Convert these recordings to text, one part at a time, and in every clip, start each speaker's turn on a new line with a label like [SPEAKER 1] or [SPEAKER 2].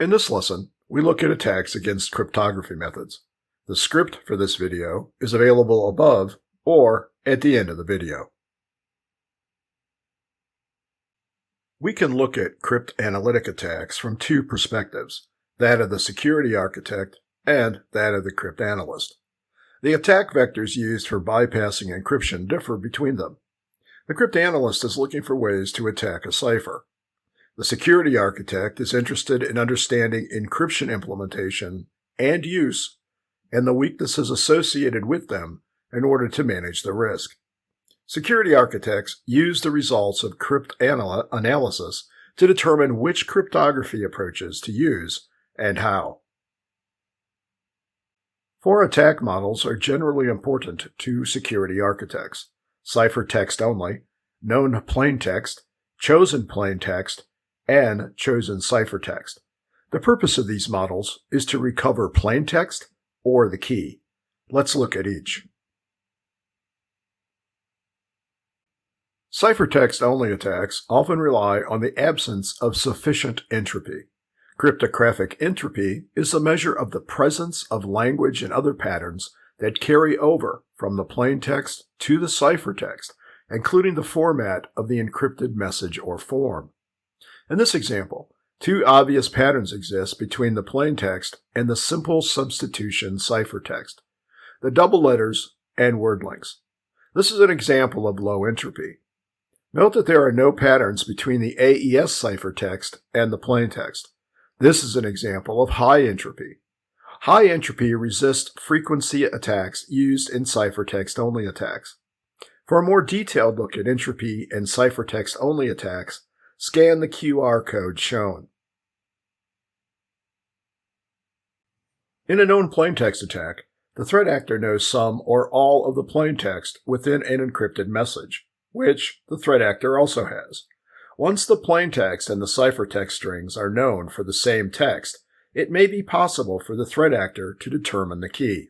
[SPEAKER 1] In this lesson, we look at attacks against cryptography methods. The script for this video is available above or at the end of the video. We can look at cryptanalytic attacks from two perspectives, that of the security architect and that of the cryptanalyst. The attack vectors used for bypassing encryption differ between them. The cryptanalyst is looking for ways to attack a cipher. The security architect is interested in understanding encryption implementation and use and the weaknesses associated with them in order to manage the risk. Security architects use the results of cryptanalysis to determine which cryptography approaches to use and how. Four attack models are generally important to security architects: Ciphertext-only, Known-plaintext, Chosen-plaintext, and Chosen-ciphertext. The purpose of these models is to recover plaintext or the key. Let's look at each. Ciphertext-only attacks often rely on the absence of sufficient entropy. Cryptographic entropy is the measure of the presence of language and other patterns that carry over from the plaintext to the ciphertext, including the format of the encrypted message or form. In this example, two obvious patterns exist between the plaintext and the simple substitution ciphertext: the double letters and word links. This is an example of low entropy. Note that there are no patterns between the AES ciphertext and the plaintext. This is an example of high entropy. High entropy resists frequency attacks used in ciphertext-only attacks. For a more detailed look at entropy and ciphertext-only attacks, scan the QR code shown. In a known-plaintext attack, the threat actor knows some or all of the plaintext within an encrypted message, which the threat actor also has. Once the plaintext and the ciphertext strings are known for the same text, it may be possible for the threat actor to determine the key.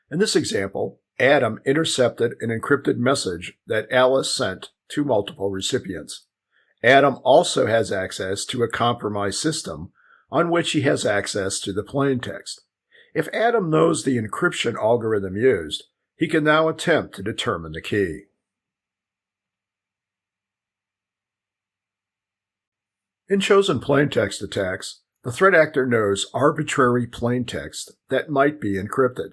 [SPEAKER 1] In this example, Adam intercepted an encrypted message that Alice sent to multiple recipients. Adam also has access to a compromised system on which he has access to the plaintext. If Adam knows the encryption algorithm used, he can now attempt to determine the key. In chosen-plaintext attacks, the threat actor knows arbitrary plaintext that might be encrypted.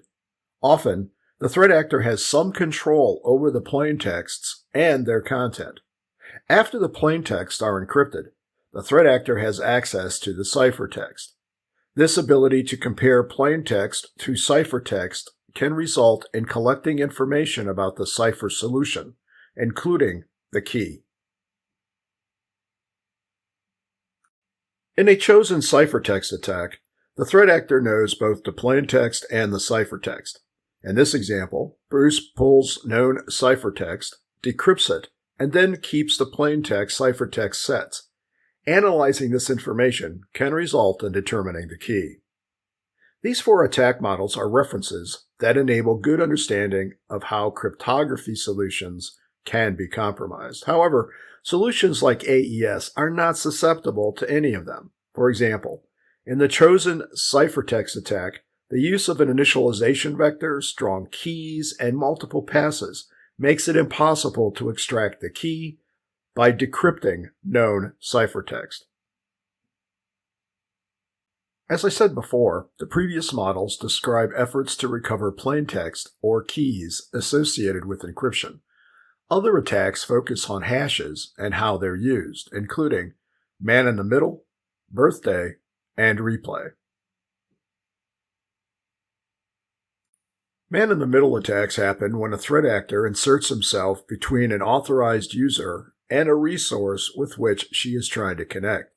[SPEAKER 1] Often, the threat actor has some control over the plaintexts and their content. After the plaintexts are encrypted, the threat actor has access to the ciphertext. This ability to compare plaintext to ciphertext can result in collecting information about the cipher solution, including the key. In a chosen-ciphertext attack, the threat actor knows both the plaintext and the ciphertext. In this example, Bruce pulls known ciphertext, decrypts it, and then keeps the plaintext ciphertext sets. Analyzing this information can result in determining the key. These four attack models are references that enable good understanding of how cryptography solutions can be compromised. However, solutions like AES are not susceptible to any of them. For example, in the Chosen-ciphertext attack, the use of an initialization vector, strong keys, and multiple passes makes it impossible to extract the key by decrypting known ciphertext. As I said before, the previous models describe efforts to recover plaintext or keys associated with encryption. Other attacks focus on hashes and how they're used, including man-in-the-middle, birthday, and replay. Man-in-the-middle attacks happen when a threat actor inserts himself between an authorized user and a resource with which she is trying to connect.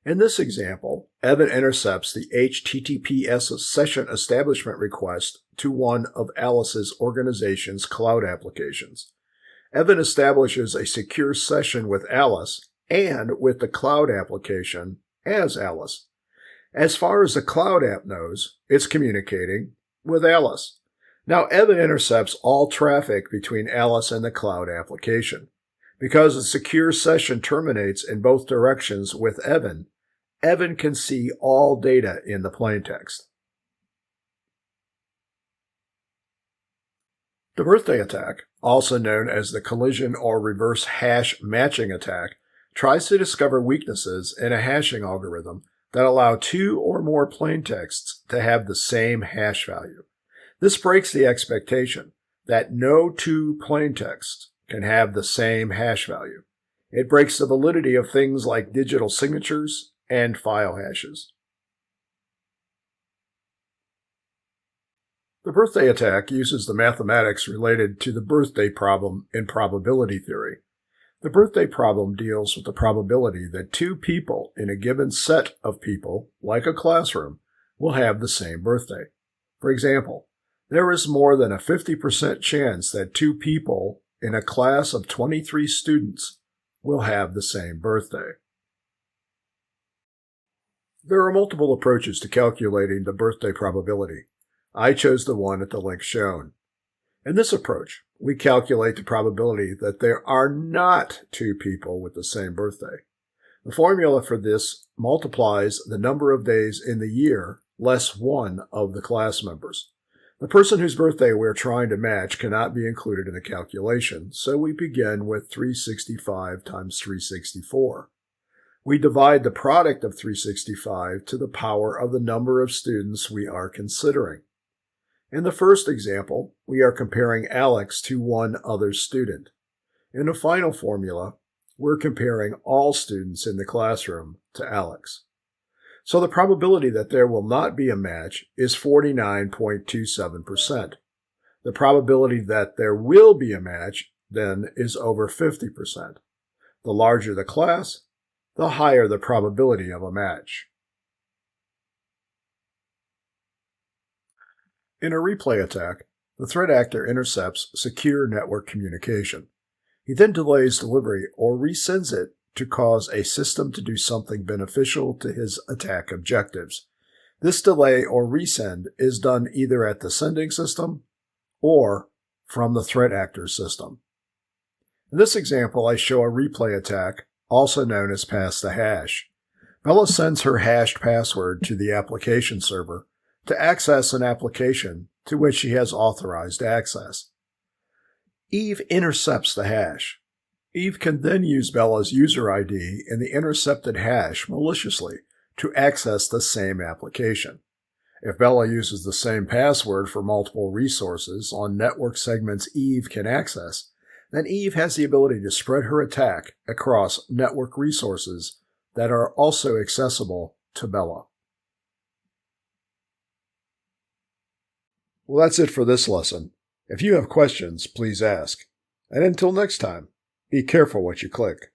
[SPEAKER 1] In this example, Evan intercepts the HTTPS session establishment request to one of Alice's organization's cloud applications. Evan establishes a secure session with Alice and with the cloud application as Alice. As far as the cloud app knows, it's communicating with Alice. Now, Evan intercepts all traffic between Alice and the cloud application. Because the secure session terminates in both directions with Evan, Evan can see all data in the plaintext. The birthday attack, also known as the collision or reverse hash matching attack, tries to discover weaknesses in a hashing algorithm that allow two or more plaintexts to have the same hash value. This breaks the expectation that no two plaintexts can have the same hash value. It breaks the validity of things like digital signatures and file hashes. The birthday attack uses the mathematics related to the birthday problem in probability theory. The birthday problem deals with the probability that two people in a given set of people, like a classroom, will have the same birthday. For example, there is more than a 50% chance that two people in a class of 23 students will have the same birthday. There are multiple approaches to calculating the birthday probability. I chose the one at the link shown. In this approach, we calculate the probability that there are not two people with the same birthday. The formula for this multiplies the number of days in the year less one of the class members. The person whose birthday we're trying to match cannot be included in the calculation, so we begin with 365 times 364. We divide the product of 365 to the power of the number of students we are considering. In the first example, we are comparing Alex to one other student. In the final formula, we're comparing all students in the classroom to Alex. So the probability that there will not be a match is 49.27%. The probability that there will be a match, then, is over 50%. The larger the class, the higher the probability of a match. In a replay attack, the threat actor intercepts secure network communication. He then delays delivery or resends it to cause a system to do something beneficial to his attack objectives. This delay or resend is done either at the sending system or from the threat actor system. In this example, I show a replay attack, also known as pass the hash. Bella sends her hashed password to the application server to access an application to which she has authorized access. Eve intercepts the hash. Eve can then use Bella's user ID in the intercepted hash maliciously to access the same application. If Bella uses the same password for multiple resources on network segments Eve can access, then Eve has the ability to spread her attack across network resources that are also accessible to Bella. Well, that's it for this lesson. If you have questions, please ask. And until next time, be careful what you click.